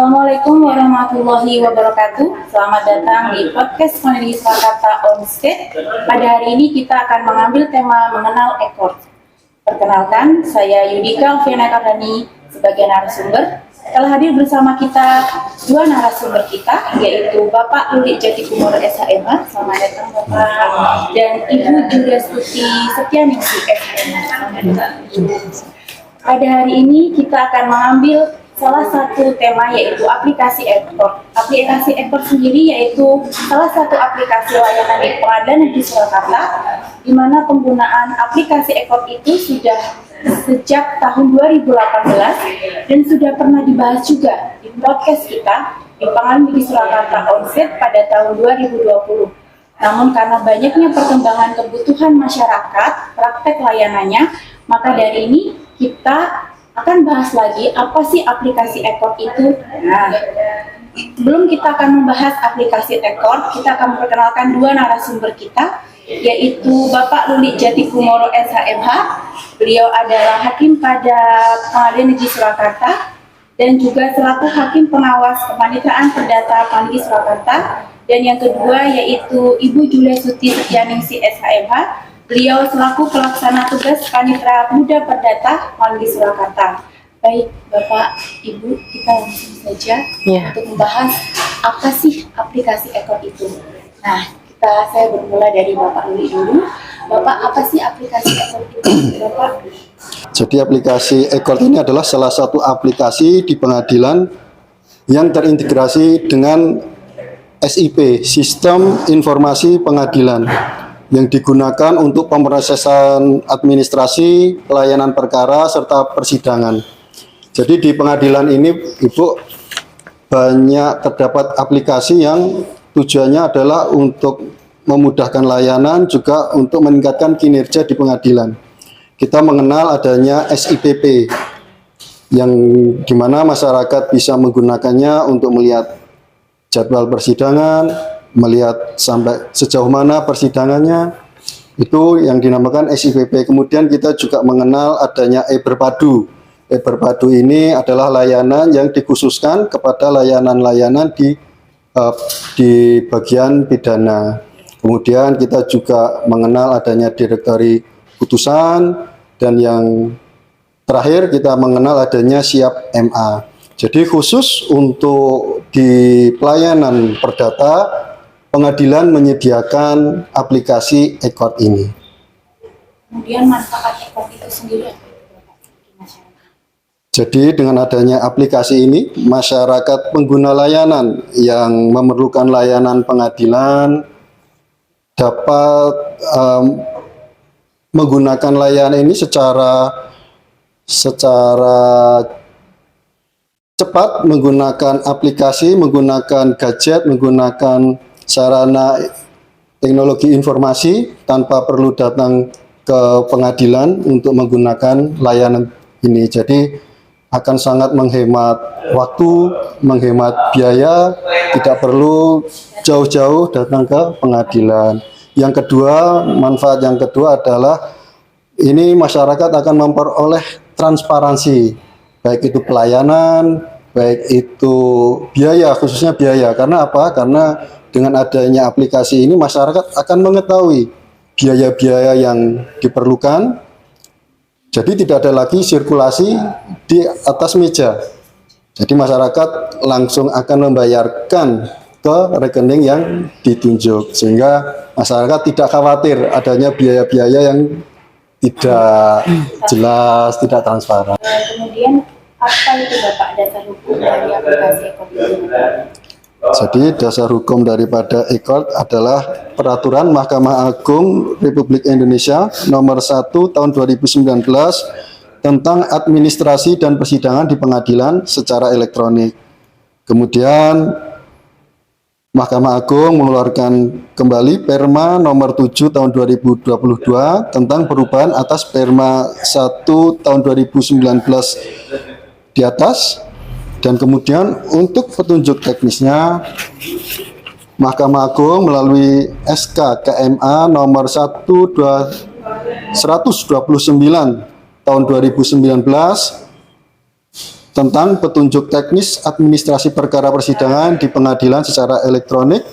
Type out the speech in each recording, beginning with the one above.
Assalamualaikum warahmatullahi wabarakatuh. Selamat datang di podcast Mandiri Surakarta On State. Pada hari ini kita akan mengambil tema mengenal ekor. Perkenalkan, saya Yudika Alfiana Kardani sebagai narasumber. Telah hadir bersama kita dua narasumber kita, yaitu Bapak Lulik Jatikumoro SHMH, selamat datang Bapak, dan Ibu Julia Stuti Setianingsih SHMH, selamat datang. Pada hari ini kita akan mengambil salah satu tema, yaitu aplikasi ekor. Aplikasi ekor sendiri yaitu salah satu aplikasi layanan di Pengadilan Negeri Surakarta, di mana penggunaan aplikasi ekor itu sudah sejak tahun 2018 dan sudah pernah dibahas juga di podcast kita di Pengadilan Negeri Surakarta Onset pada tahun 2020. Namun karena banyaknya perkembangan kebutuhan masyarakat, praktek layanannya, maka dari ini kita akan bahas lagi apa sih aplikasi ekor itu. Nah, sebelum kita akan membahas aplikasi ekor, kita akan memperkenalkan dua narasumber kita, yaitu Bapak Lulik Jatikumoro SHMH. Beliau adalah hakim pada Pengadilan Negeri Surakarta dan juga selaku hakim pengawas Kepanitraan Perdata Pengadilan Negeri Surakarta. Dan yang kedua yaitu Ibu Julia Stuti Setianingsih SHMH. Beliau selaku pelaksana tugas Panitra Muda Perdata Pengadilan Surakarta. Baik, Bapak, Ibu, kita langsung saja untuk membahas apa sih aplikasi ekor itu. Nah, saya bermula dari Bapak Luli dulu. Bapak, apa sih aplikasi ekor itu, Bapak? Jadi aplikasi ekor ini adalah salah satu aplikasi di pengadilan yang terintegrasi dengan SIP, Sistem Informasi Pengadilan, yang digunakan untuk pemrosesan administrasi, pelayanan perkara, serta persidangan. Jadi di pengadilan ini, Ibu, banyak terdapat aplikasi yang tujuannya adalah untuk memudahkan layanan, juga untuk meningkatkan kinerja di pengadilan. Kita mengenal adanya SIPP, yang dimana masyarakat bisa menggunakannya untuk melihat jadwal persidangan, melihat sampai sejauh mana persidangannya, itu yang dinamakan SIPP. Kemudian kita juga mengenal adanya e-Berpadu. E-Berpadu ini adalah layanan yang dikhususkan kepada layanan-layanan di bagian pidana. Kemudian kita juga mengenal adanya direktori putusan, dan yang terakhir kita mengenal adanya Siap MA. Jadi khusus untuk di pelayanan perdata, pengadilan menyediakan aplikasi ekor ini. Kemudian manfaat ekor itu sendiri apa itu, Bapak, bagi masyarakat? Jadi dengan adanya aplikasi ini, masyarakat pengguna layanan yang memerlukan layanan pengadilan dapat menggunakan layanan ini secara cepat, menggunakan aplikasi, menggunakan gadget, menggunakan sarana teknologi informasi tanpa perlu datang ke pengadilan untuk menggunakan layanan ini. Jadi akan sangat menghemat waktu, menghemat biaya, tidak perlu jauh-jauh datang ke pengadilan. Yang kedua, manfaat yang kedua adalah ini masyarakat akan memperoleh transparansi, baik itu pelayanan, baik itu biaya, khususnya biaya. Karena apa? Karena dengan adanya aplikasi ini masyarakat akan mengetahui biaya-biaya yang diperlukan. Jadi tidak ada lagi sirkulasi di atas meja. Jadi masyarakat langsung akan membayarkan ke rekening yang ditunjuk, sehingga masyarakat tidak khawatir adanya biaya-biaya yang tidak jelas, tidak transparan. Kemudian apa itu, Bapak, dasar hukum dari aplikasi ekor itu? Jadi dasar hukum daripada ekor adalah Peraturan Mahkamah Agung Republik Indonesia Nomor 1 Tahun 2019 tentang administrasi dan persidangan di pengadilan secara elektronik. Kemudian Mahkamah Agung mengeluarkan kembali Perma Nomor 7 Tahun 2022 tentang perubahan atas Perma 1 Tahun 2019 di atas. Dan kemudian untuk petunjuk teknisnya, Mahkamah Agung melalui SK KMA nomor 129 tahun 2019 tentang petunjuk teknis administrasi perkara persidangan di pengadilan secara elektronik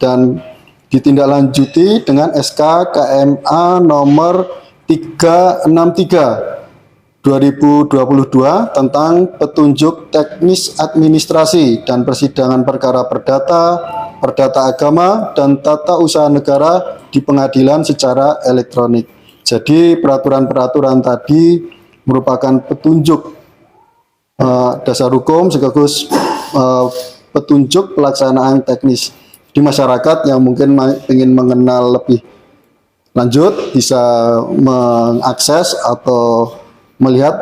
dan ditindaklanjuti dengan SK KMA nomor 363 2022 tentang petunjuk teknis administrasi dan persidangan perkara perdata, perdata agama, dan tata usaha negara di pengadilan secara elektronik. Jadi peraturan-peraturan tadi merupakan petunjuk dasar hukum sekaligus petunjuk pelaksanaan teknis di masyarakat yang mungkin ingin mengenal lebih lanjut bisa mengakses atau melihat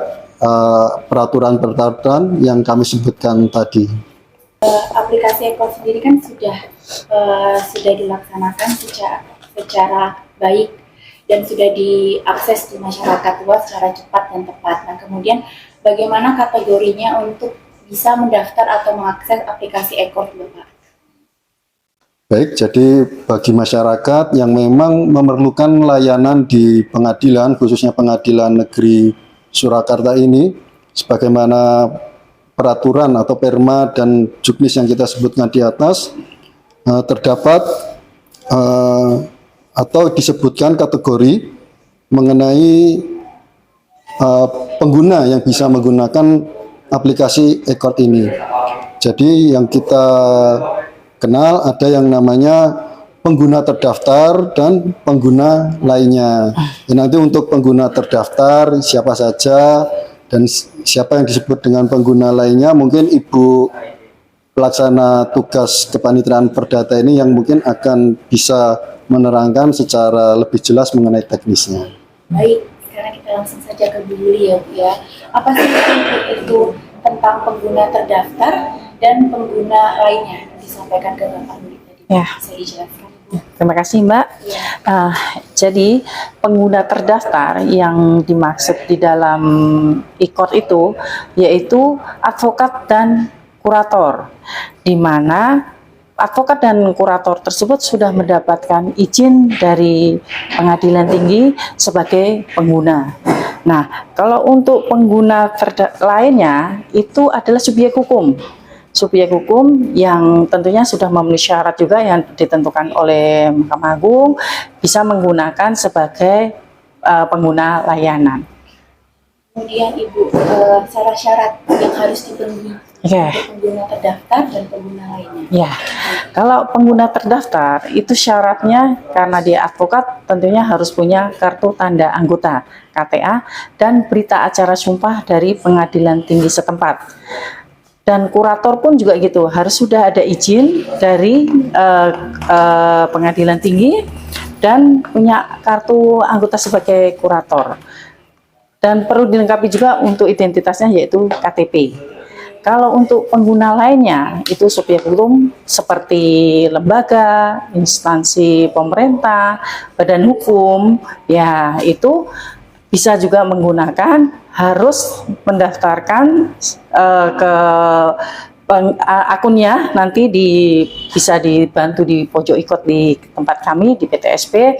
peraturan-peraturan yang kami sebutkan tadi. Aplikasi Ekor sendiri kan sudah dilaksanakan secara baik dan sudah diakses di masyarakat luas secara cepat dan tepat. Nah, kemudian bagaimana kategorinya untuk bisa mendaftar atau mengakses aplikasi Ekor, Bapak? Baik, jadi bagi masyarakat yang memang memerlukan layanan di pengadilan, khususnya Pengadilan Negeri Surakarta ini, sebagaimana peraturan atau perma dan juknis yang kita sebutkan di atas, terdapat atau disebutkan kategori mengenai pengguna yang bisa menggunakan aplikasi Ekor ini. Jadi yang kita kenal ada yang namanya pengguna terdaftar dan pengguna lainnya. Nanti untuk pengguna terdaftar siapa saja dan siapa yang disebut dengan pengguna lainnya mungkin Ibu pelaksana tugas kepanitiaan perdata ini yang mungkin akan bisa menerangkan secara lebih jelas mengenai teknisnya. Baik, sekarang kita langsung saja ke Bu Yuli ya, Bu ya. Apa sih itu tentang pengguna terdaftar dan pengguna lainnya yang disampaikan ke Bapak Yuli tadi? Ya. Bisa dijelaskan, Bu? Terima kasih, Mbak. Ya. Jadi pengguna terdaftar yang dimaksud di dalam IKOR itu yaitu advokat dan kurator, di mana advokat dan kurator tersebut sudah mendapatkan izin dari pengadilan tinggi sebagai pengguna. Nah, kalau untuk pengguna lainnya itu adalah subjek hukum. Subjek hukum yang tentunya sudah memenuhi syarat juga yang ditentukan oleh Mahkamah Agung bisa menggunakan sebagai pengguna layanan. Kemudian Ibu, syarat-syarat yang harus dipenuhi untuk pengguna terdaftar dan pengguna lainnya. Ya, kalau pengguna terdaftar itu syaratnya karena dia advokat tentunya harus punya kartu tanda anggota KTA dan berita acara sumpah dari pengadilan tinggi setempat. Dan kurator pun juga gitu, harus sudah ada izin dari pengadilan tinggi dan punya kartu anggota sebagai kurator. Dan perlu dilengkapi juga untuk identitasnya yaitu KTP. Kalau untuk pengguna lainnya itu subjek hukum seperti lembaga, instansi pemerintah, badan hukum, ya itu bisa juga menggunakan, harus mendaftarkan ke akunnya, nanti bisa dibantu di pojok ikut di tempat kami di PTSP.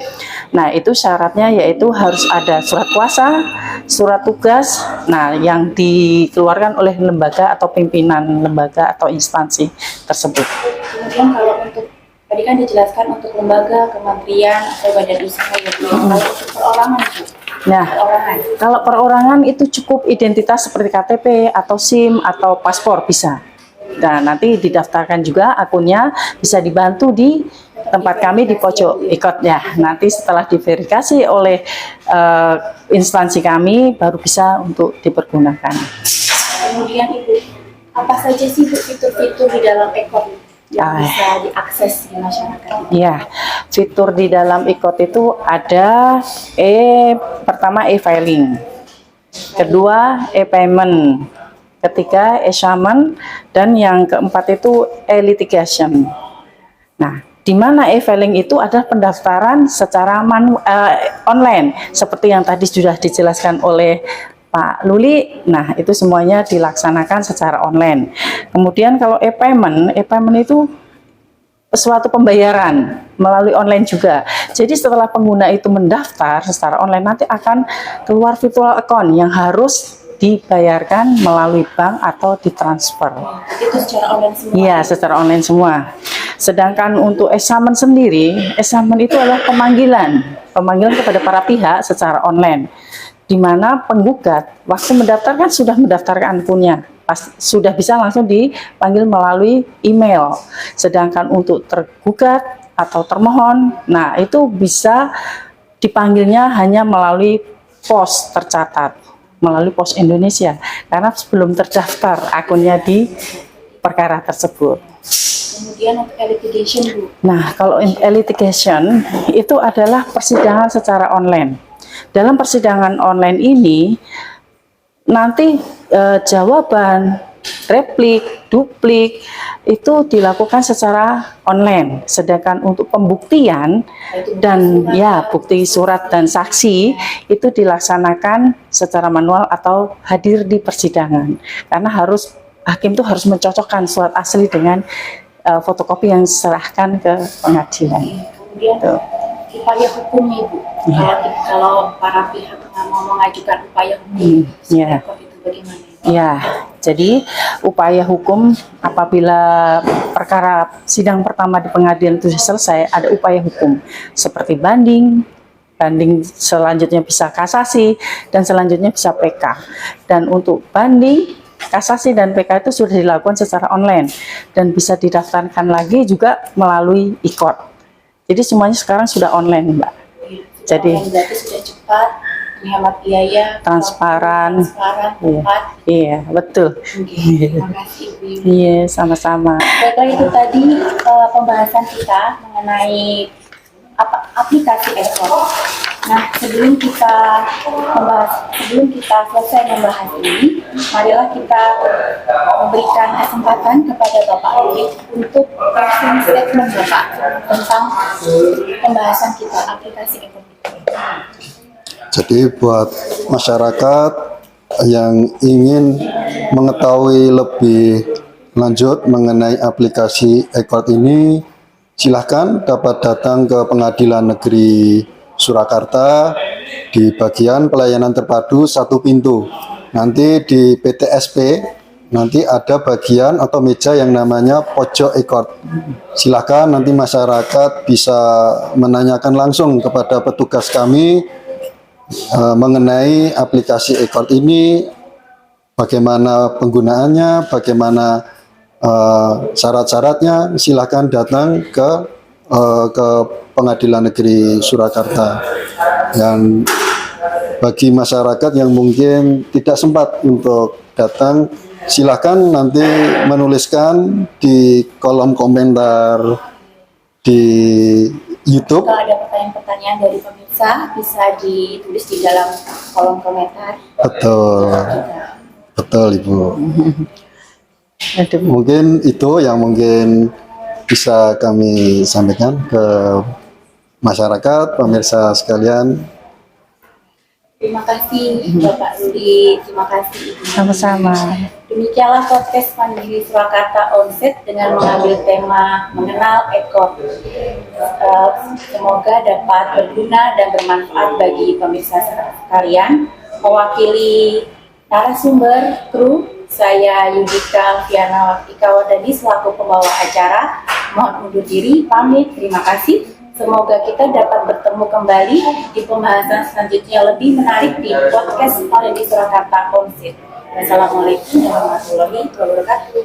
Nah, itu syaratnya yaitu harus ada surat kuasa, surat tugas, nah yang dikeluarkan oleh lembaga atau pimpinan lembaga atau instansi tersebut. Kemudian kalau untuk tadi kan dijelaskan untuk lembaga, kementerian atau badan usaha ya, Bu. Kalau untuk perorangan, Bu. Nah, kalau perorangan itu cukup identitas seperti KTP atau SIM atau paspor bisa. Nah, nanti didaftarkan juga akunnya, bisa dibantu di tempat kami di pojok ikut ya. Nanti setelah diverifikasi oleh instansi kami baru bisa untuk dipergunakan. Kemudian Ibu, apa saja sih fitur-fitur di dalam Ekor yang bisa diakses di masyarakat? Ya, fitur di dalam IKOT itu ada pertama e-filing, kedua e-payment, ketiga e-summon, dan yang keempat itu e-litigation. Nah, di mana e-filing itu adalah pendaftaran secara online, seperti yang tadi sudah dijelaskan oleh Pak Luli. Nah, itu semuanya dilaksanakan secara online. Kemudian kalau e-payment itu suatu pembayaran melalui online juga. Jadi setelah pengguna itu mendaftar secara online, nanti akan keluar virtual account yang harus dibayarkan melalui bank atau ditransfer. Itu secara online semua. Iya, secara online semua. Sedangkan untuk eksamen sendiri, eksamen itu adalah pemanggilan kepada para pihak secara online, di mana penggugat waktu mendaftarkan sudah mendaftarkan akunnya, sudah bisa langsung dipanggil melalui email. Sedangkan untuk tergugat atau termohon, nah itu bisa dipanggilnya hanya melalui pos tercatat, melalui Pos Indonesia, karena sebelum terdaftar akunnya di perkara tersebut. Kemudian untuk litigation, Bu. Nah, kalau litigation itu adalah persidangan secara online. Dalam persidangan online ini nanti jawaban, replik, duplik itu dilakukan secara online. Sedangkan untuk pembuktian dan bukti surat dan saksi itu dilaksanakan secara manual atau hadir di persidangan. Karena hakim itu harus mencocokkan surat asli dengan fotokopi yang diserahkan ke pengadilan. Kemudian upaya hukumnya, Ibu. Kalau para pihak mau mengajukan upaya hukum, itu bagaimana? Ya, jadi upaya hukum apabila perkara sidang pertama di pengadilan itu selesai, ada upaya hukum seperti banding selanjutnya bisa kasasi, dan selanjutnya bisa PK. Dan untuk banding, kasasi dan PK itu sudah dilakukan secara online dan bisa didaftarkan lagi juga melalui e-court. Jadi semuanya sekarang sudah online, Mbak. Jadi berarti sudah cepat, menghemat biaya, transparan, tepat. Iya, betul. Terima kasih, Bu. Iya, sama-sama. Baiklah, itu tadi pembahasan kita mengenai aplikasi e-court. Nah, sebelum kita selesai membahas ini, marilah kita memberikan kesempatan kepada Bapak Lulik untuk closing statement Bapak tentang pembahasan kita aplikasi e-court. Jadi buat masyarakat yang ingin mengetahui lebih lanjut mengenai aplikasi e-court ini, silahkan dapat datang ke Pengadilan Negeri Surakarta di bagian pelayanan terpadu satu pintu. Nanti di PTSP nanti ada bagian atau meja yang namanya pojok e-court. Silakan nanti masyarakat bisa menanyakan langsung kepada petugas kami mengenai aplikasi e-court ini, bagaimana penggunaannya, bagaimana syarat-syaratnya. Silakan datang ke Pengadilan Negeri Surakarta. Dan bagi masyarakat yang mungkin tidak sempat untuk datang, silakan nanti menuliskan di kolom komentar di YouTube. Kalau ada pertanyaan-pertanyaan dari pemirsa, bisa ditulis di dalam kolom komentar. Betul Ibu. Mungkin itu yang mungkin bisa kami sampaikan ke masyarakat, pemirsa sekalian. Terima kasih Bapak Rudi, terima kasih Ibu. Sama-sama. Demikianlah podcast Mandiri Surakarta Onset dengan mengambil tema mengenal e-court. Semoga dapat berguna dan bermanfaat bagi pemirsa sekalian. Mewakili narasumber, kru, saya Yudika Fiana Ikawardani selaku pembawa acara. Mohon undur diri, pamit, terima kasih. Semoga kita dapat bertemu kembali di pembahasan selanjutnya lebih menarik di podcast Mandiri Surakarta Onset. Wassalamualaikum warahmatullahi wabarakatuh.